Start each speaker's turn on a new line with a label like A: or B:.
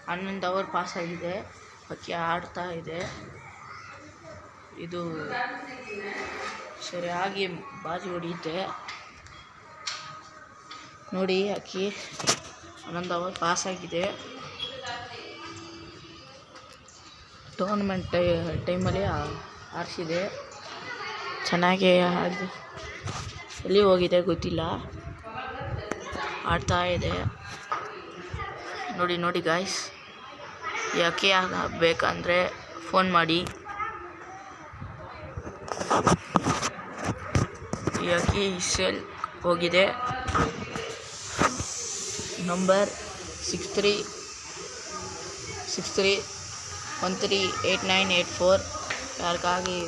A: ಹನ್ನೊಂದು hour pass ಆಗಿದೆ. ಹಕ್ಕಿ ಆಡ್ತಾ ಇದೆ. ಇದು ಸರಿಯಾಗಿ ಬಾಜಿ ಹೊಡೆಯುತ್ತೆ ನೋಡಿ. ಹಕ್ಕಿ 11 ಅವರ್ ಪಾಸ್ ಆಗಿದೆ. ಟೂರ್ನಮೆಂಟ್ ಟೈಮಲ್ಲಿ ಆರಿಸಿದೆ. ಚೆನ್ನಾಗಿ ಆಡಿ ಎಲ್ಲಿ ಹೋಗಿದೆ ಗೊತ್ತಿಲ್ಲ, ಆಡ್ತಾ ಇದೆ ನೋಡಿ ಗಾಯ್ಸ್. ಈ ಹಕ್ಕಿ ಬೇಕಂದರೆ ಫೋನ್ ಮಾಡಿ. ಈ ಹಕ್ಕಿ ಸೇಲ್ ಹೋಗಿದೆ. ನಂಬರ್ 63138984 ಯಾರಿಗಾಗಿ